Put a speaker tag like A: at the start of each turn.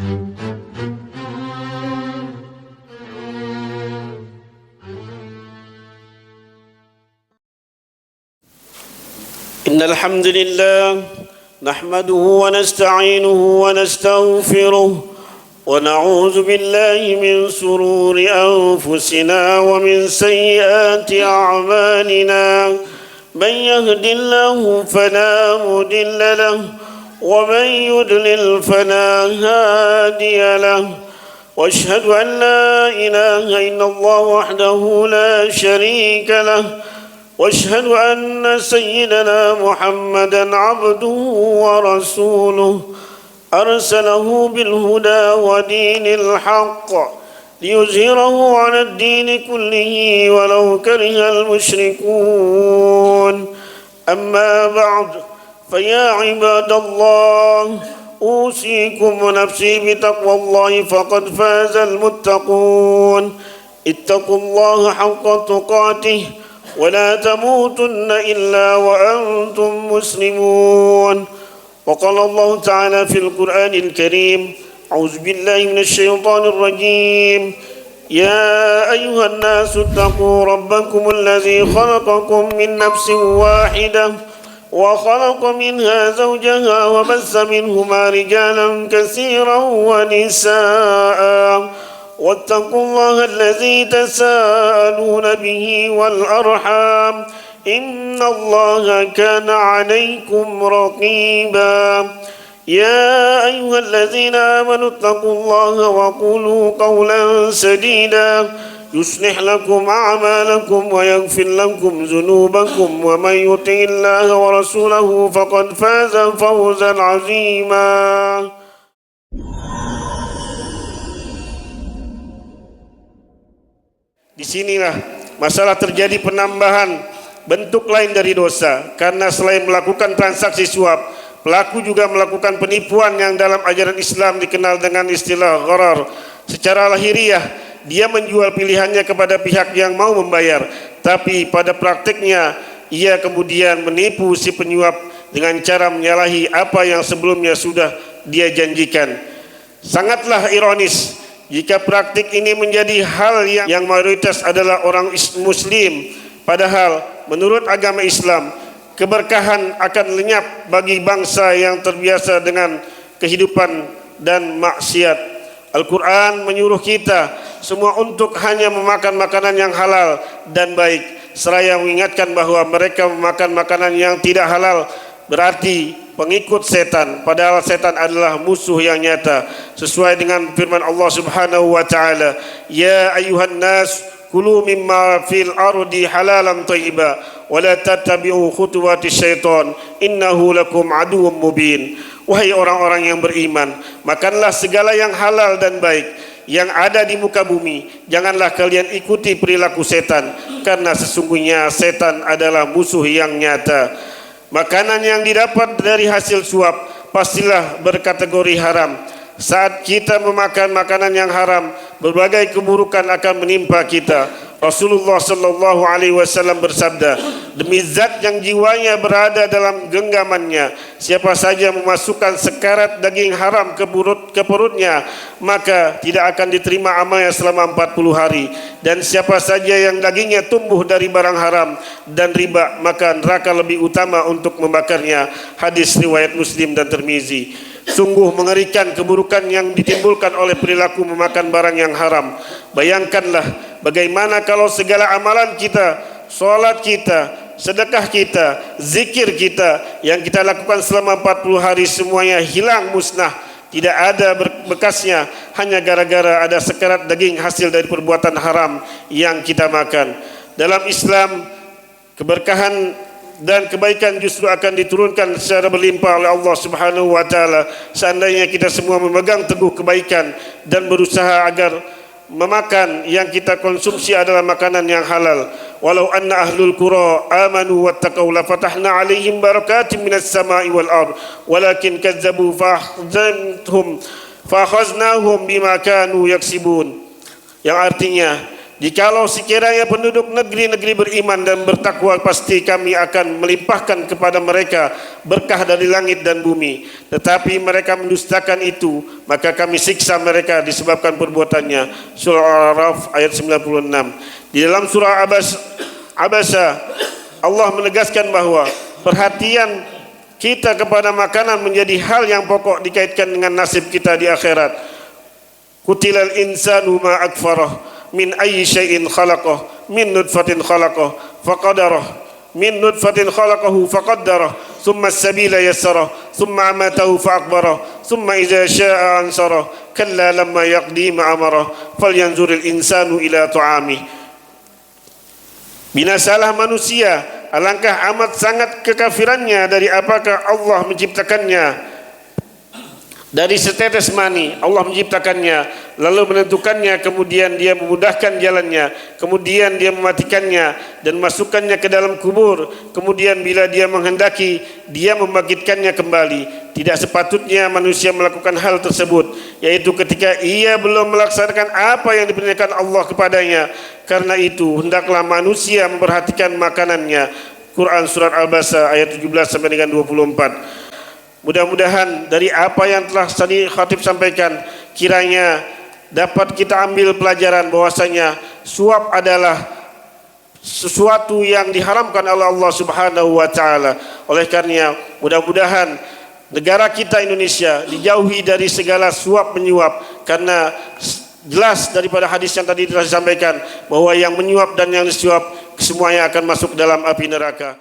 A: إن الحمد لله نحمده ونستعينه ونستغفره ونعوذ بالله من شرور أنفسنا ومن سيئات أعمالنا من يهد الله فلا مضل له ومن يضلل فلا هادي له وأشهد أن لا إله إلا الله وحده لا شريك له واشهد أن سيدنا محمدا عبده ورسوله أرسله بالهدى ودين الحق ليظهره على الدين كله ولو كره المشركون أما بعد فيا عباد الله أوصيكم ونفسي بتقوى الله فقد فاز المتقون اتقوا الله حق تقاته ولا تموتن إلا وأنتم مسلمون وقال الله تعالى في القرآن الكريم أعوذ بالله من الشيطان الرجيم يا أيها الناس اتقوا ربكم الذي خلقكم من نفس واحدة وخلق منها زوجها وبث منهما رجالا كثيرا ونساء واتقوا الله الذي تساءلون به والأرحام إن الله كان عليكم رقيبا يا أيها الذين آمنوا اتقوا الله وقولوا قولا سديدا يصلح لكم أعمالكم ويغفر لكم ذنوبكم ومن يطع الله ورسوله فقد فاز فوزا عظيما. Disinilah masalah terjadi penambahan bentuk lain dari dosa, karena selain melakukan transaksi suap, pelaku juga melakukan penipuan yang dalam ajaran Islam dikenal dengan istilah gharar. Secara lahiriah dia menjual pilihannya kepada pihak yang mau membayar, tapi pada praktiknya ia kemudian menipu si penyuap dengan cara menyalahi apa yang sebelumnya sudah dia janjikan. Sangatlah ironis jika praktik ini menjadi hal yang mayoritas adalah orang muslim, padahal menurut agama Islam keberkahan akan lenyap bagi bangsa yang terbiasa dengan kehidupan dan maksiat. Al-Quran menyuruh kita semua untuk hanya memakan makanan yang halal dan baik, seraya mengingatkan bahwa mereka memakan makanan yang tidak halal berarti pengikut setan, padahal setan adalah musuh yang nyata, sesuai dengan firman Allah Subhanahu wa taala, ya ayuhan nas kulu mimma fil ardi halalan thayyiba wa la tattabi'u khutuwatis syaitan innahu lakum aduwwum mubin. Wahai orang-orang yang beriman, makanlah segala yang halal dan baik yang ada di muka bumi, janganlah kalian ikuti perilaku setan, karena sesungguhnya setan adalah musuh yang nyata. Makanan yang didapat dari hasil suap pastilah berkategori haram. Saat kita memakan makanan yang haram, berbagai keburukan akan menimpa kita. Rasulullah sallallahu alaihi wasallam bersabda, demi zat yang jiwanya berada dalam genggamannya, siapa saja memasukkan sekarat daging haram ke perutnya, maka tidak akan diterima amalnya selama 40 hari. Dan siapa saja yang dagingnya tumbuh dari barang haram dan riba, maka neraka lebih utama untuk membakarnya. Hadis riwayat Muslim dan Tirmizi. Sungguh mengerikan keburukan yang ditimbulkan oleh perilaku memakan barang yang haram. Bayangkanlah bagaimana kalau segala amalan kita, sholat kita, sedekah kita, zikir kita yang kita lakukan selama 40 hari semuanya hilang musnah, tidak ada bekasnya, hanya gara-gara ada sekarat daging hasil dari perbuatan haram yang kita makan. Dalam Islam, keberkahan dan kebaikan justru akan diturunkan secara berlimpah oleh Allah Subhanahu wa taala seandainya kita semua memegang teguh kebaikan dan berusaha agar memakan yang kita konsumsi adalah makanan yang halal. Walau anna ahlul qura amanu wattaqau la fatahna alaihim barakatin minas sama'i wal ard walakin kazzabu fakhaznahum bima kanu yaksibun. Yang artinya Jikalau sekiranya penduduk negeri-negeri beriman dan bertakwa, pasti kami akan melimpahkan kepada mereka berkah dari langit dan bumi. Tetapi mereka mendustakan itu, maka kami siksa mereka disebabkan perbuatannya. Surah Al-A'raf ayat 96. Di dalam surah Abasa, Allah menegaskan bahawa perhatian kita kepada makanan menjadi hal yang pokok dikaitkan dengan nasib kita di akhirat. Qutilal insanu ma akfarah min ayyi syai'in khalaqah min nutfatin khalaqah faqadarah min nutfatin khalaqahu faqaddarah thumma as-sabila yassarah thumma amatahu fa'akbarah thumma idza syaa'a ansarah kalla lamma yaqdi ma amarah falyanzuril insanu ila ta'amih. Binasalah manusia, alangkah amat sangat kekafirannya dari apakah Allah menciptakannya. Dari setetes mani Allah menciptakannya, lalu menentukannya, kemudian dia memudahkan jalannya, kemudian dia mematikannya dan masukkannya ke dalam kubur, kemudian bila dia menghendaki dia membangkitkannya kembali. Tidak sepatutnya manusia melakukan hal tersebut, yaitu ketika ia belum melaksanakan apa yang diperintahkan Allah kepadanya. Karena itu hendaklah manusia memperhatikan makanannya. Quran surat Al-Basa ayat 17 sampai dengan 24. Mudah-mudahan dari apa yang telah tadi khatib sampaikan, kiranya dapat kita ambil pelajaran bahwasanya suap adalah sesuatu yang diharamkan oleh Allah Subhanahu wa taala. Oleh karenanya mudah-mudahan negara kita Indonesia dijauhi dari segala suap menyuap, karena jelas daripada hadis yang tadi telah disampaikan bahwa yang menyuap dan yang disuap semuanya akan masuk dalam api neraka.